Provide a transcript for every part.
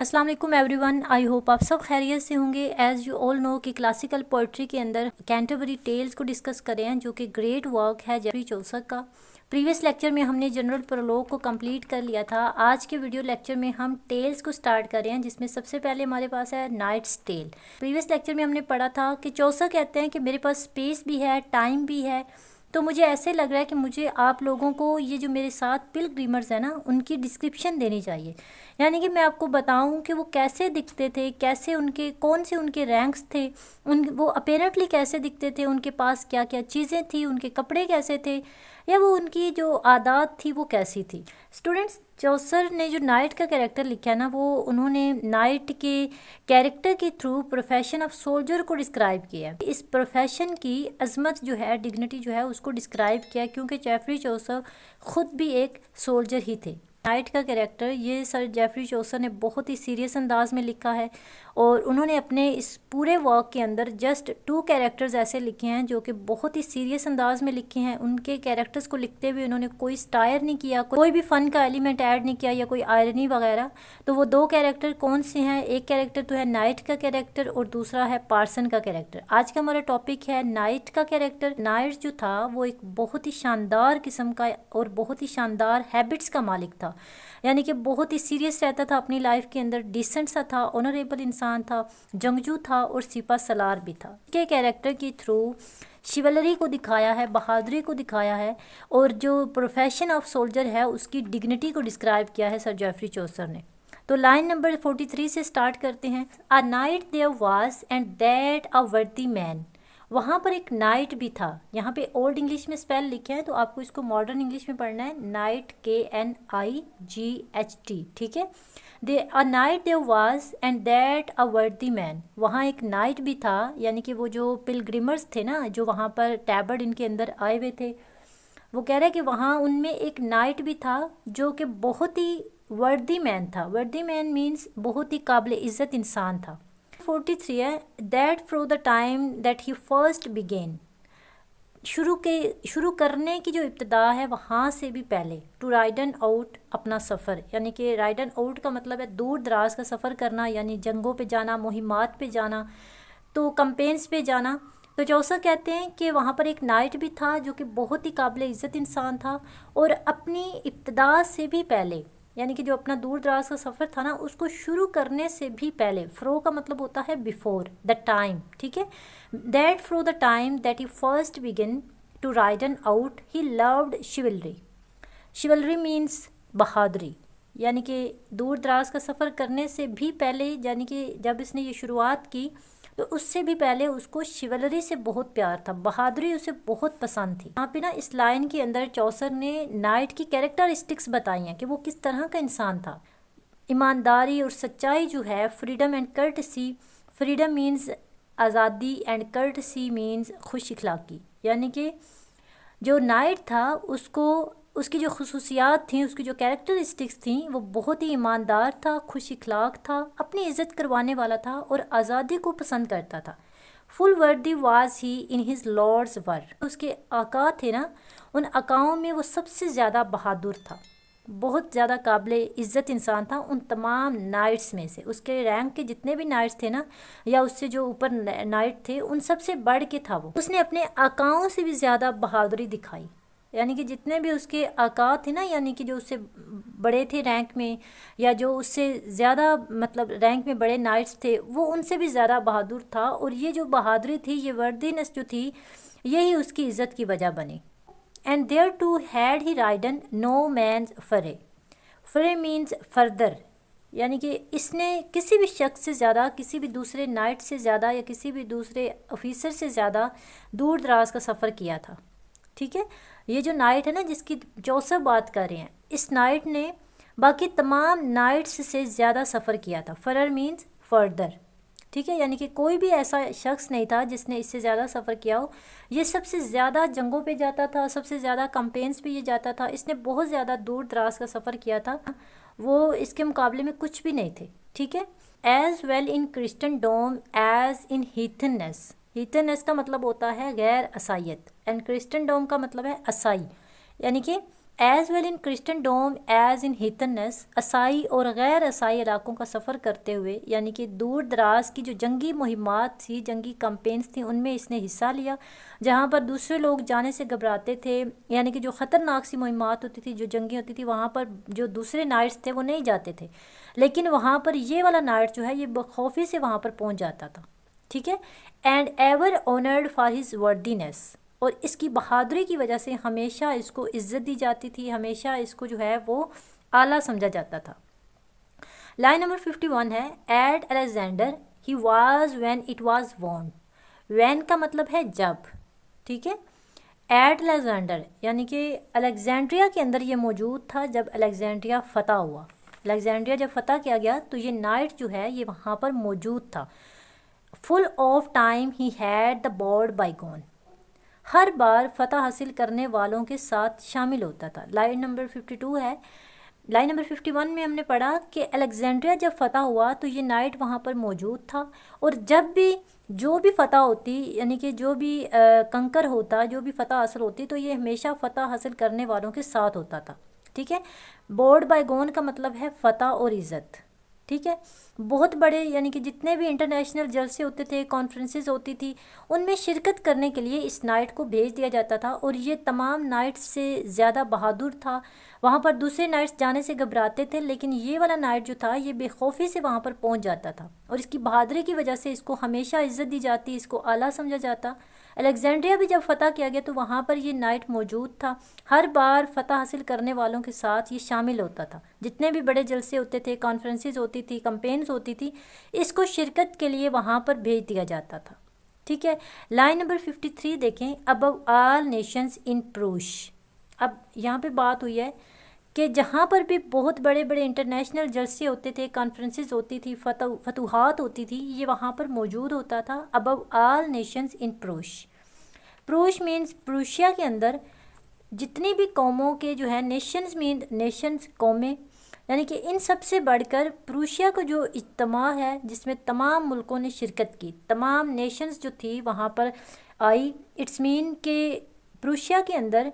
अस्सलाम वालेकुम everyone, I hope आप सब खैरियत से होंगे। एज़ यू ऑल नो कि क्लासिकल पोइट्री के अंदर कैंटरबरी टेल्स को डिस्कस करें हैं, जो कि ग्रेट वर्क है जेफरी चौसर का। प्रीवियस लेक्चर में हमने जनरल प्रोलॉग को कंप्लीट कर लिया था। आज के वीडियो लेक्चर में हम टेल्स को स्टार्ट कर रहे हैं, जिसमें सबसे पहले हमारे पास है नाइट्स टेल। प्रीवियस लेक्चर में हमने पढ़ा था कि चौसर कहते हैं कि मेरे पास स्पेस भी है, टाइम भी है, तो मुझे ऐसे लग रहा है कि मुझे आप लोगों को ये जो मेरे साथ पिलग्रिमर्स हैं ना, उनकी डिस्क्रिप्शन देनी चाहिए। यानी कि मैं आपको बताऊं कि वो कैसे दिखते थे, कैसे उनके कौन से उनके रैंक्स थे, वो अपेरेंटली कैसे दिखते थे, उनके पास क्या क्या चीज़ें थी, उनके कपड़े कैसे थे, या वो उनकी जो आदत थी वो कैसी थी। स्टूडेंट्स, चौसर ने जो नाइट का कैरेक्टर लिखा है ना, वो उन्होंने नाइट के कैरेक्टर के थ्रू प्रोफेशन ऑफ सोल्जर को डिस्क्राइब किया है। इस प्रोफेशन की अजमत जो है, डिग्निटी जो है, उसको डिस्क्राइब किया, क्योंकि जेफरी चौसर ख़ुद भी एक सोल्जर ही थे। नाइट का कैरेक्टर ये सर जेफरी चौसर ने बहुत ही सीरियस अंदाज में लिखा है, और उन्होंने अपने इस पूरे वर्क के अंदर जस्ट 2 कैरेक्टर्स ऐसे लिखे हैं जो कि बहुत ही सीरियस अंदाज में लिखे हैं। उनके कैरेक्टर्स को लिखते हुए उन्होंने कोई स्टायर नहीं किया, कोई भी फ़न का एलिमेंट ऐड नहीं किया या कोई आयरनी वगैरह। तो वो 2 कैरेक्टर कौन से हैं? एक कैरेक्टर तो है नाइट का कैरेक्टर और दूसरा है पार्सन का कैरेक्टर। आज का हमारा टॉपिक है नाइट का कैरेक्टर। नाइट जो था वो एक बहुत ही शानदार किस्म का और बहुत ही शानदार हैबिट्स का मालिक था, यानी कि बहुत ही सीरियस रहता था अपनी लाइफ के अंदर, डिसेंट सा था, ऑनरेबल इंसान था, जंगजू था और सिपा सलार भी था। के कैरेक्टर के थ्रू शिवलरी को दिखाया है, बहादुरी को दिखाया है, और जो प्रोफेशन ऑफ सोल्जर है उसकी डिग्निटी को डिस्क्राइब किया है सर जेफरी चौसर ने। तो लाइन नंबर 43 से स्टार्ट करते हैं। A knight there was and that a worthy man. वहाँ पर एक नाइट भी था। यहाँ पे ओल्ड इंग्लिश में स्पेल लिखे हैं, तो आपको इसको मॉडर्न इंग्लिश में पढ़ना है। नाइट KNIGHT, ठीक है। A knight there was and that a worthy man. वहाँ एक नाइट भी था, यानी कि वो जो पिलग्रिमर्स थे ना, जो वहाँ पर टैबर्ड इनके अंदर आए हुए थे, वो कह रहे हैं कि वहाँ उनमें एक नाइट भी था जो कि बहुत ही वर्दी मैन था। वर्दी मैन मीन्स बहुत ही काबिल इज़्ज़त इंसान था। 43 है, that from the time that he first began. शुरू करने की जो इब्तदा है वहाँ से भी पहले। टू राइडन आउट, अपना सफ़र, यानी कि राइडन आउट का मतलब है दूर दराज का सफ़र करना, यानी जंगों पे जाना, मुहिमात पे जाना, तो कंपेन्स पे जाना। तो चौसर कहते हैं कि वहाँ पर एक नाइट भी था जो कि बहुत ही काबिल इज़्ज़त इंसान था, और अपनी इब्तदा से भी पहले, यानी कि जो अपना दूर दराज का सफ़र था ना, उसको शुरू करने से भी पहले। फ्रो का मतलब होता है बिफोर द टाइम, ठीक है। That fro the time that he first begin to riden out he loved chivalry. Chivalry means बहादुरी, यानी कि दूर दराज का सफ़र करने से भी पहले, यानी कि जब इसने ये शुरुआत की तो उससे भी पहले उसको शिवलरी से बहुत प्यार था, बहादुरी उसे बहुत पसंद थी। यहाँ पे ना इस लाइन के अंदर चौसर ने नाइट की कैरेक्टरिस्टिक्स बताई हैं कि वो किस तरह का इंसान था। ईमानदारी और सच्चाई जो है, freedom and courtesy. Freedom means आज़ादी एंड कर्टसी मीन्स खुश इखलाकी, यानी कि जो नाइट था उसको, उसकी जो खुसूसियात थी, उसकी जो कैरेक्टरिस्टिक्स थी, वो बहुत ही ईमानदार था, खुश इखलाक था, अपनी इज़्ज़त करवाने वाला था और आज़ादी को पसंद करता था। Full worthy was he in his lord's war. उसके आका थे ना, उन आकाओं में वो सबसे ज़्यादा बहादुर था, बहुत ज़्यादा काबिल इज़्ज़त इंसान था उन तमाम नाइट्स में से। उसके रैंक के जितने भी नाइट्स थे ना, या उससे जो ऊपर नाइट थे, उन सबसे बढ़ के था वो। उसने अपने आकाओं से भी ज़्यादा बहादुरी दिखाई, यानी कि जितने भी उसके आका थे ना, यानी कि जो उससे बड़े थे रैंक में, या जो उससे ज़्यादा मतलब रैंक में बड़े नाइट्स थे, वो उनसे भी ज़्यादा बहादुर था। और ये जो बहादुरी थी, ये वर्दीनेस जो थी, यही उसकी इज़्ज़त की वजह बनी। And there to had he riden no man's ferre. Ferre means further, यानी कि इसने किसी भी शख्स से ज़्यादा, किसी भी दूसरे नाइट से ज़्यादा, या किसी भी दूसरे ऑफिसर से ज़्यादा दूर दराज का सफ़र किया था, ठीक है। ये जो नाइट है ना जिसकी चौसर बात कर रहे हैं, इस नाइट ने बाकी तमाम नाइट्स से ज़्यादा सफ़र किया था। फरर मीन्स फर्दर, ठीक है, यानी कि कोई भी ऐसा शख्स नहीं था जिसने इससे ज़्यादा सफ़र किया हो। ये सबसे ज़्यादा जंगों पे जाता था, सबसे ज़्यादा कंपेन्स पे ये जाता था, इसने बहुत ज़्यादा दूर दराज का सफ़र किया था, वो इसके मुकाबले में कुछ भी नहीं थे, ठीक है। As well in Christendom as in heathenness. Heathenness का मतलब होता है गैर असाइयत, एंड क्रिस्टनडोम का मतलब है असाई, यानी कि as well in Christendom as in heathenness, असाई और गैर असाई इलाकों का सफ़र करते हुए, यानी कि दूर दराज की जो जंगी मुहिमात थी, जंगी कैंपेन्स थी, उनमें इसने हिस्सा लिया। जहाँ पर दूसरे लोग जाने से घबराते थे, यानी कि जो ख़तरनाक सी मुहिमात होती थी, जो जंगी होती थी, वहाँ पर जो दूसरे नाइट्स थे वो नहीं जाते थे, लेकिन वहाँ पर ये वाला नाइट जो है ये बखौफी से वहाँ पर पहुँच जाता था। ठीक है। And ever honoured for his worthiness, और इसकी बहादुरी की वजह से हमेशा इसको इज्जत दी जाती थी, हमेशा इसको जो है वो आला समझा जाता था। लाइन नंबर 51 है, at Alexander he was when it was won. When का मतलब है जब। ठीक है। एट अलेक्जेंडर यानी कि अलेक्जेंड्रिया के अंदर ये मौजूद था जब अलेक्जेंड्रिया फ़तह हुआ। अलेक्जेंड्रिया जब फ़तह किया गया तो ये नाइट जो है ये वहाँ पर मौजूद था। Full of time he had the board bygone, हर बार फ़तह हासिल करने वालों के साथ शामिल होता था। लाइन नंबर 52 है। लाइन नंबर 51 में हमने पढ़ा कि अलेक्जेंड्रिया जब फ़तह हुआ तो ये नाइट वहाँ पर मौजूद था, और जब भी जो भी फ़तह होती, यानी कि जो भी कंकर होता, जो भी फ़तह हासिल होती, तो ये हमेशा फ़तह हासिल करने वालों के साथ होता था। ठीक है। बोर्ड बाईगोन का मतलब है फ़तह और इज़्ज़त। ठीक है। बहुत बड़े, यानी कि जितने भी इंटरनेशनल जलसे होते थे, कॉन्फ्रेंसेस होती थी, उनमें शिरकत करने के लिए इस नाइट को भेज दिया जाता था, और ये तमाम नाइट्स से ज़्यादा बहादुर था। वहाँ पर दूसरे नाइट्स जाने से घबराते थे, लेकिन ये वाला नाइट जो था ये बेखौफी से वहाँ पर पहुँच जाता था, और इसकी बहादुरी की वजह से इसको हमेशा इज्जत दी जाती, इसको आला समझा जाता। अलेक्जेंड्रिया भी जब फ़तह किया गया तो वहाँ पर ये नाइट मौजूद था। हर बार फ़तह हासिल करने वालों के साथ ये शामिल होता था। जितने भी बड़े जलसे होते थे, कॉन्फ्रेंसेस होती थी, कैंपेन्स होती थी, इसको शिरकत के लिए वहाँ पर भेज दिया जाता था। ठीक है। लाइन नंबर 53 देखें, अबव आल नेशंस इन प्रूश। अब यहाँ पे बात हुई है कि जहाँ पर भी बहुत बड़े बड़े इंटरनेशनल जलसे होते थे, कॉन्फ्रेंसेस होती थी, फतूहात होती थी, ये वहाँ पर मौजूद होता था। अबव आल नेशंस इन प्रूश। प्रूश मीन्स प्रूशिया के अंदर जितनी भी कौमों के जो है, नेशंस मीन नेशंस कौमें, यानी कि इन सब से बढ़कर प्रूशिया का जो इज्तिमा है जिसमें तमाम मुल्कों ने शिरकत की, तमाम नेशंस जो थी वहाँ पर आई। इट्स मीन के प्रूशिया के अंदर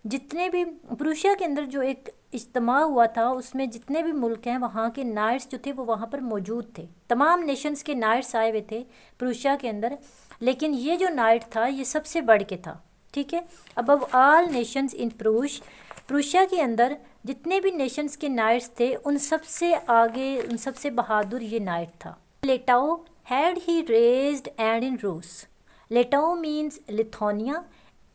जितने भी, प्रूशिया के अंदर जो एक इज्तिमा हुआ था उसमें जितने भी मुल्क हैं वहाँ के नाइट्स जो थे वो वहाँ पर मौजूद थे। तमाम नेशंस के नाइट्स आए हुए थे प्रूशिया के अंदर, लेकिन ये जो नाइट था ये सबसे बढ़ के था। ठीक है। अबव आल नेशंस इन प्रूश, प्रूशिया के अंदर जितने भी नेशंस के नाइट्स थे उन सबसे आगे, उन सबसे बहादुर ये नाइट था। Lettow had he raised and in Ruce. Lettow means Lithuania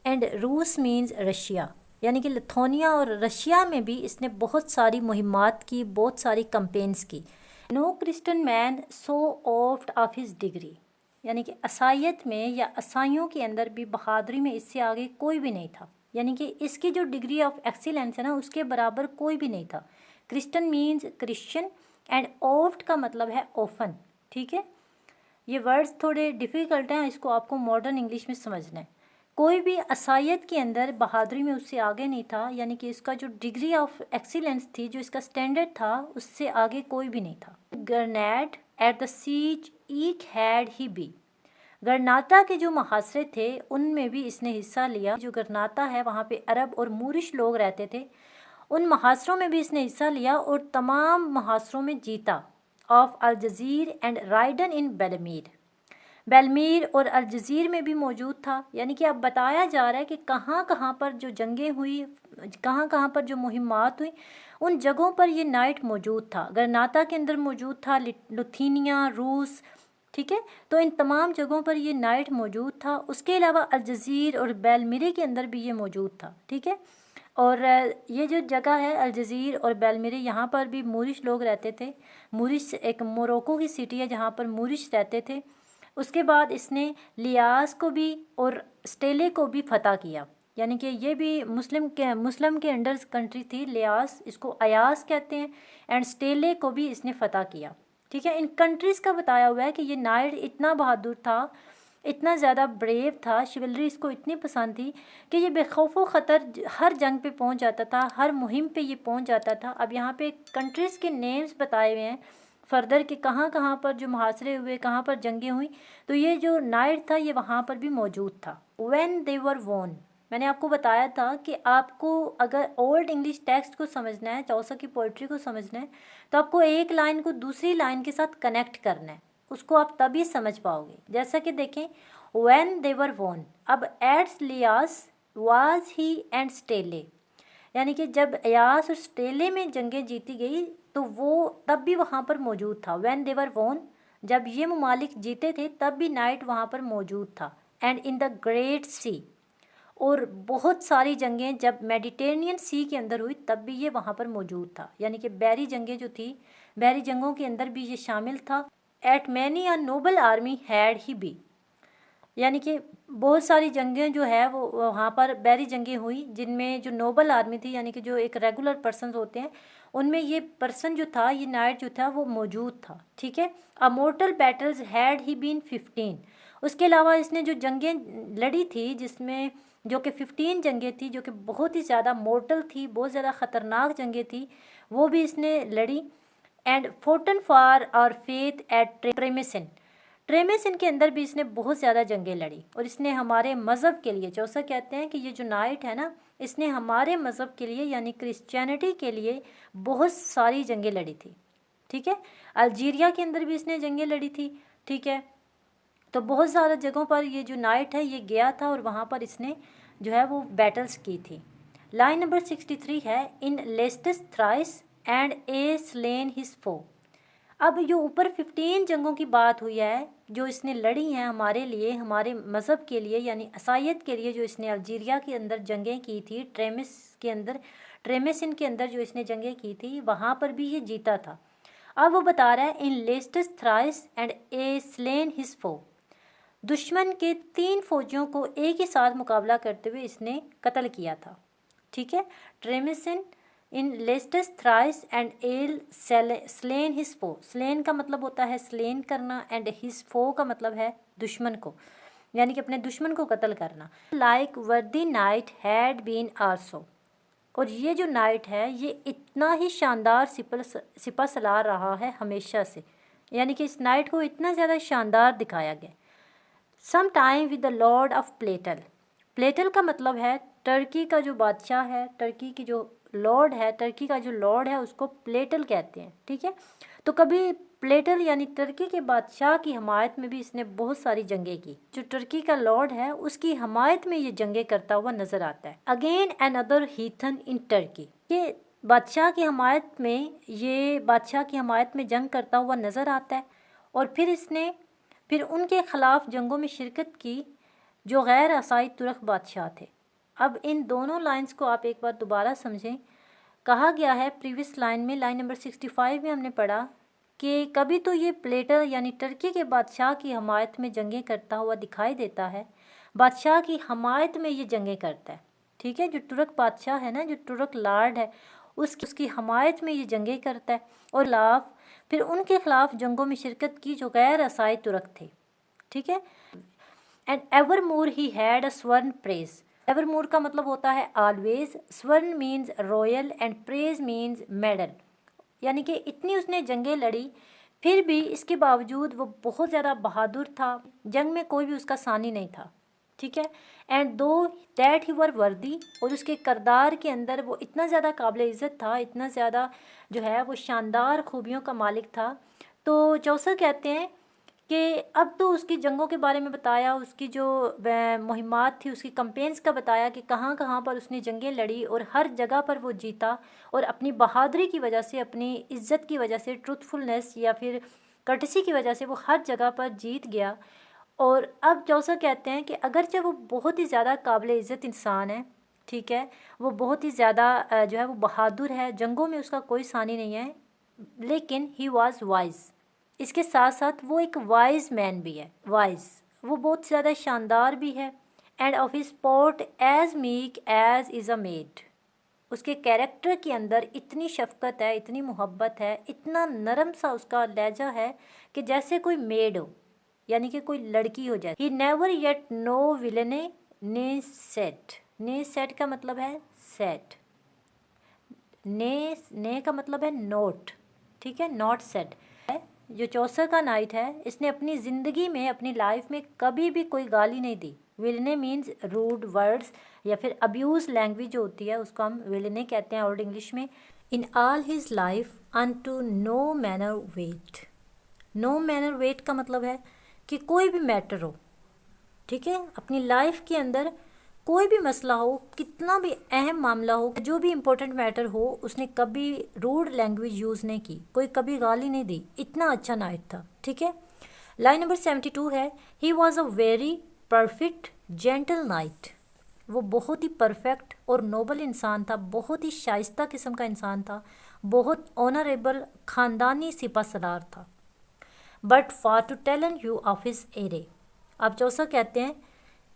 and Ruce means Russia, यानी कि लिथुआनिया और रशिया में भी इसने बहुत सारी मुहिमात की, बहुत सारी कैंपेन्स की। No Christian man so oft of his degree, यानी कि असाइयत में या असाइयों के अंदर भी बहादुरी में इससे आगे कोई भी नहीं था, यानी कि इसकी जो डिग्री ऑफ एक्सीलेंस है ना उसके बराबर कोई भी नहीं था। Christian means Christian and oft का मतलब है ओफन। ठीक है। ये वर्ड्स थोड़े डिफ़िकल्ट हैं, इसको आपको मॉडर्न इंग्लिश में समझना है। कोई भी असाइयत के अंदर बहादुरी में उससे आगे नहीं था, यानी कि इसका जो डिग्री ऑफ एक्सीलेंस थी, जो इसका स्टैंडर्ड था, उससे आगे कोई भी नहीं था। Gernade at the siege each had he be. गरनाता के जो मुहासरे थे उनमें भी इसने हिस्सा लिया। जो गरनाता है वहाँ पे अरब और मूरिश लोग रहते थे, उन मुहासरों में भी इसने हिस्सा लिया और तमाम मुहासरों में जीता। ऑफ अलजजीर एंड राइडन इन बेलमीर, बेलमीर और अलजजीर में भी मौजूद था। यानी कि अब बताया जा रहा है कि कहाँ कहाँ पर जो जंगें हुई, कहाँ कहाँ पर जो मुहिमात हुई, उन जगहों पर ये नाइट मौजूद था। गरनाता के अंदर मौजूद था, लुथीनिया, रूस। ठीक है। तो इन तमाम जगहों पर ये नाइट मौजूद था। उसके अलावा अलजजीर और बेलमिरे के अंदर भी ये मौजूद था। ठीक है। और ये जो जगह है अलजजीर और बेलमिरे, यहाँ पर भी मूरिश लोग रहते थे। मूरिश एक मोरक्को की सिटी है जहाँ पर मूरिश रहते थे। उसके बाद इसने लियास को भी और स्टेले को भी फ़तह किया, यानी कि ये भी मुस्लिम के अंडर कंट्री थी। लियास, इसको अयास कहते हैं, एंड स्टेले को भी इसने फ़तह किया। ठीक है। इन कंट्रीज़ का बताया हुआ है कि ये नाइट इतना बहादुर था, इतना ज़्यादा ब्रेव था, शिवलरी इसको इतनी पसंद थी कि ये बेखौफ ख़तर हर जंग पे पहुंच जाता था, हर मुहिम पे ये पहुंच जाता था। अब यहाँ पे कंट्रीज़ के नेम्स बताए हुए हैं फर्दर कि कहाँ कहाँ पर जो मुहासरे हुए, कहाँ पर जंगें हुई, तो ये जो नाइट था ये वहाँ पर भी मौजूद था। व्हेन दे वर वॉन, मैंने आपको बताया था कि आपको अगर ओल्ड इंग्लिश टेक्स्ट को समझना है, चौसा की पोइट्री को समझना है, तो आपको एक लाइन को दूसरी लाइन के साथ कनेक्ट करना है, उसको आप तभी समझ पाओगे। जैसा कि देखें, व्हेन दे वर वॉन, अब एट्स Ilyas was he and stele, यानी कि जब अयास और स्टेले में जंगें जीती गई तो वो तब भी वहाँ पर मौजूद था। व्हेन दे वर वॉन, जब ये ममालिक जीते थे तब भी नाइट वहाँ पर मौजूद था। एंड इन द ग्रेट सी, और बहुत सारी जंगें जब मेडिटेरेनियन सी के अंदर हुई तब भी ये वहाँ पर मौजूद था, यानी कि बहरी जंगें जो थी, बहरी जंगों के अंदर भी ये शामिल था। At many a noble army had he be, यानी कि बहुत सारी जंगें जो है वो वहाँ पर बहरी जंगें हुई जिनमें जो नोबल आर्मी थी, यानी कि जो एक रेगुलर पर्सन होते हैं, उनमें ये पर्सन जो था, ये नाइट जो था वो मौजूद था। ठीक है। A mortal battles had he been 15, उसके अलावा इसने जो जंगें लड़ी थी जिसमें जो कि 15 जंगें थी जो कि बहुत ही ज़्यादा मोर्टल थी, बहुत ज़्यादा ख़तरनाक जंगें थी, वो भी इसने लड़ी। And foughten for our faith at Tramissene, Tramissene के अंदर भी इसने बहुत ज़्यादा जंगें लड़ी और इसने हमारे मज़हब के लिए, चौसा कहते हैं कि ये जो नाइट है ना, इसने हमारे मज़हब के लिए यानी क्रिश्चियनिटी के लिए बहुत सारी जंगें लड़ी थी। ठीक है। अल्जीरिया के अंदर भी इसने जंगें लड़ी थी। ठीक है। तो बहुत ज़्यादा जगहों पर ये जो नाइट है ये गया था और वहाँ पर इसने जो है वो बैटल्स की थी। लाइन नंबर 63 है, in lists thrice and ay slain his foe. अब जो ऊपर 15 जंगों की बात हुई है जो इसने लड़ी हैं हमारे लिए, हमारे मज़हब के लिए यानी ईसाईयत के लिए, जो इसने अल्जीरिया के अंदर जंगें की थी, ट्रेमेसिन के अंदर जो इसने जंगें की थी, वहाँ पर भी ये जीता था। अब वो बता रहा है, in lists thrice and ay slain his foe, दुश्मन के 3 फौजियों को एक ही साथ मुकाबला करते हुए इसने कत्ल किया था। ठीक है। Tramissene in lists thrice and ay slain his foe, slain का मतलब होता है स्लेन करना एंड हिज फो का मतलब है दुश्मन को, यानी कि अपने दुश्मन को कत्ल करना। लाइक वर्दी नाइट हैड बीन आल्सो, और ये जो नाइट है ये इतना ही शानदार सिपा सलार रहा है हमेशा से, यानी कि इस नाइट को इतना ज़्यादा शानदार दिखाया गया। Some time with the lord of Palatye, Palatye का मतलब है टर्की का जो बादशाह है, टर्की की जो लॉर्ड है, टर्की का जो लॉर्ड है उसको प्लेटल कहते हैं। ठीक है। तो कभी प्लेटल यानी टर्की के बादशाह की हमायत में भी इसने बहुत सारी जंगें की। जो टर्की का लॉर्ड है उसकी हमायत में ये जंगें करता हुआ नजर आता है। Again another heathen in Turkey, ये बादशाह की हमायत में, ये बादशाह की हमायत में जंग करता हुआ नजर आता है। और फिर उनके खिलाफ जंगों में शिरकत की जो गैर असाई तुर्क बादशाह थे। अब इन दोनों लाइंस को आप एक बार दोबारा समझें। कहा गया है प्रीवियस लाइन में, लाइन नंबर 65 में हमने पढ़ा कि कभी तो ये प्लेटर यानी टर्की के बादशाह की हमायत में जंगें करता हुआ दिखाई देता है, बादशाह की हमायत में ये जंगें करता है। ठीक है। जो तुर्क बादशाह है ना, जो तुर्क लॉर्ड है, उसकी हमायत में ये जंगें करता है और फिर उनके खिलाफ जंगों में शिरकत की जो गैर असाई तुर्क थे। ठीक है। एंड एवरमोर ही हैड अ स्वर्ण प्रेज, एवरमोर का मतलब होता है ऑलवेज, स्वर्ण means royal and praise means medal, यानी कि इतनी उसने जंगें लड़ी फिर भी इसके बावजूद वो बहुत ज़्यादा बहादुर था, जंग में कोई भी उसका सानी नहीं था। ठीक है। एंड दो दैट ही वर वर्दी, और उसके करदार के अंदर वो इतना ज़्यादा काबिल इज़्ज़त था, इतना ज़्यादा जो है वो शानदार खूबियों का मालिक था। तो चौसर कहते हैं कि अब तो उसकी जंगों के बारे में बताया, उसकी जो मुहिमात थी, उसकी कंपेन्स का बताया कि कहाँ कहाँ पर उसने जंगें लड़ी और हर जगह पर वो जीता, और अपनी बहादुरी की वजह से, अपनी इज़्ज़त की वजह से, ट्रूथफुलनेस या फिर कर्टसी की वजह से वो हर जगह पर जीत गया। और अब चौसर कहते हैं कि अगरचे वो बहुत ही ज़्यादा काबिल इज़्ज़त इंसान है, ठीक है, वो बहुत ही ज़्यादा जो है वो बहादुर है, जंगों में उसका कोई सानी नहीं है, लेकिन ही वॉज़ वाइज, इसके साथ साथ वो एक वाइज मैन भी है। वाइज, वो बहुत ज़्यादा शानदार भी है। And of his sport as meek as is a maid, उसके कैरेक्टर के अंदर इतनी शफकत है, इतनी मोहब्बत है, इतना नरम सा उसका लहजा है कि जैसे कोई मेड हो, यानी कि कोई लड़की हो जाए। ही नेवर येट नो विलने ने सेट, ने सेट का मतलब है सेट, ने का मतलब है नोट। ठीक है। Not set. जो चौसर का नाइट है, इसने अपनी ज़िंदगी में, अपनी लाइफ में कभी भी कोई गाली नहीं दी, विलने मीन्स रूड वर्ड्स या फिर अब्यूज लैंग्वेज जो होती है उसको हम विलने कहते हैं ओल्ड इंग्लिश में। In all his life unto no manner wight. No manner wight का मतलब है कि कोई भी मैटर हो, ठीक है, अपनी लाइफ के अंदर कोई भी मसला हो, कितना भी अहम मामला हो, जो भी इम्पोर्टेंट मैटर हो, उसने कभी रूड लैंग्वेज यूज़ नहीं की, कोई कभी गाली नहीं दी। इतना अच्छा नाइट था, ठीक है। लाइन नंबर 72 है, he was a very perfect gentle night. वो बहुत ही परफेक्ट और नोबल इंसान था, बहुत ही शाइस्ता किस्म का इंसान था, बहुत ऑनरेबल ख़ानदानी सिपा सलार था। But for to tell you of his array. आप जैसा कहते हैं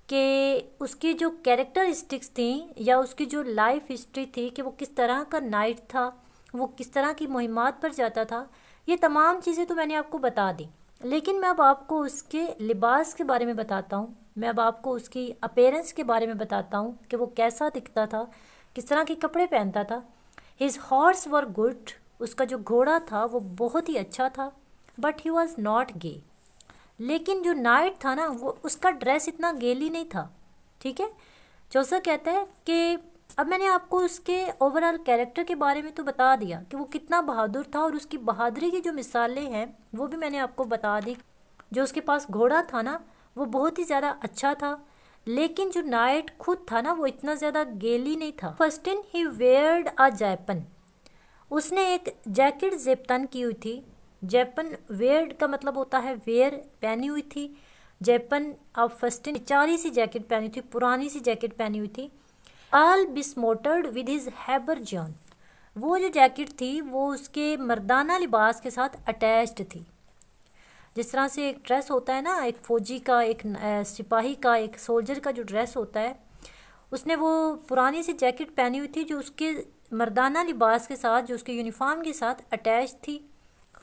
कि उसकी जो कैरेक्टरिस्टिक्स थी या उसकी जो लाइफ हिस्ट्री थी कि वो किस तरह का नाइट था, वो किस तरह की मुहिमात पर जाता था, ये तमाम चीज़ें तो मैंने आपको बता दी। लेकिन मैं अब आपको उसके लिबास के बारे में बताता हूँ, मैं अब आपको उसकी अपीयरेंस के बारे में बताता हूँ कि वो कैसा दिखता था, किस तरह के कपड़े पहनता था। His horse were good. उसका जो घोड़ा था वो बहुत ही अच्छा था। बट ही वॉज नॉट गे। लेकिन जो नाइट था ना, वो उसका ड्रेस इतना गेली नहीं था, ठीक है। जोसा कहता है कि अब मैंने आपको उसके ओवरऑल कैरेक्टर के बारे में तो बता दिया कि वो कितना बहादुर था, और उसकी बहादुरी की जो मिसालें हैं वो भी मैंने आपको बता दी। जो उसके पास घोड़ा था ना, वो बहुत ही ज़्यादा अच्छा था। लेकिन जो नाइट खुद था ना, वो इतना ज़्यादा गेली नहीं था। फर्स्ट इन ही वेयर्ड अ जैपन। उसने एक जैकेट जेपतन की हुई थी। जैपन वेयर्ड का मतलब होता है वेयर, पहनी हुई थी। जैपन अब first in Chari C jacket पहनी थी, पुरानी सी जैकेट पहनी हुई थी। All besmotered with his habergeon जॉन। वो जो जैकेट थी वो उसके मर्दाना लिबास के साथ अटैच्ड थी। जिस तरह से एक ड्रेस होता है ना, एक फ़ौजी का, एक सिपाही का, एक सोल्जर का जो ड्रेस होता है, उसने वो पुरानी सी जैकेट पहनी हुई थी जो उसके मर्दाना लिबास के साथ, जो उसके यूनिफॉर्म के साथ अटैच थी।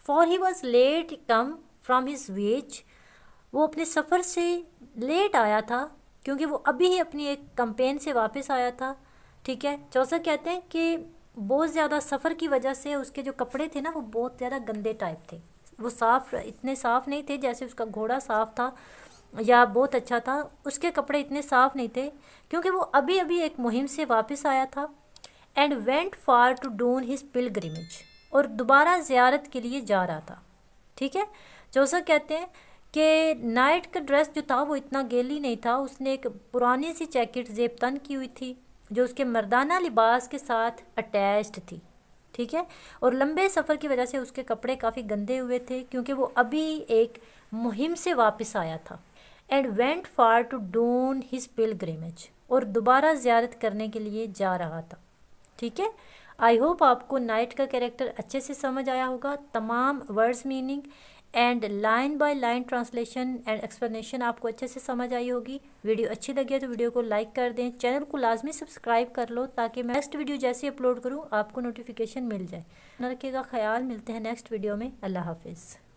For he was late come from his voyage. वो अपने सफ़र से लेट आया था क्योंकि वो अभी ही अपनी एक कंपेन से वापस आया था, ठीक है। चौसा कहते हैं कि बहुत ज़्यादा सफ़र की वजह से उसके जो कपड़े थे ना, वो बहुत ज़्यादा गंदे टाइप थे। वो साफ़, इतने साफ़ नहीं थे जैसे उसका घोड़ा साफ़ था या बहुत अच्छा था। उसके कपड़े इतने साफ़ नहीं थे क्योंकि वो अभी अभी एक मुहिम से वापस आया था। And went far to doon his pilgrimage. और दोबारा ज़ियारत के लिए जा रहा था, ठीक है। जोसा कहते हैं कि नाइट का ड्रेस जो था वो इतना गेली नहीं था। उसने एक पुरानी सी जैकेट जेबतन की हुई थी जो उसके मर्दाना लिबास के साथ अटैच्ड थी, ठीक है। और लंबे सफ़र की वजह से उसके कपड़े काफ़ी गंदे हुए थे क्योंकि वो अभी एक मुहिम से वापस आया था। And went far to doon his pilgrimage. और दोबारा ज़ियारत करने के लिए जा रहा था, ठीक है। आई होप आपको नाइट का कैरेक्टर अच्छे से समझ आया होगा। तमाम words meaning and line by line translation and explanation आपको अच्छे से समझ आई होगी। वीडियो अच्छी लगी है तो वीडियो को लाइक कर दें, चैनल को लाजमी सब्सक्राइब कर लो ताकि मैं नेक्स्ट वीडियो जैसे अपलोड करूं आपको नोटिफिकेशन मिल जाए। रखिएगा ख्याल, मिलते हैं नेक्स्ट वीडियो में। अल्लाह हाफिज़।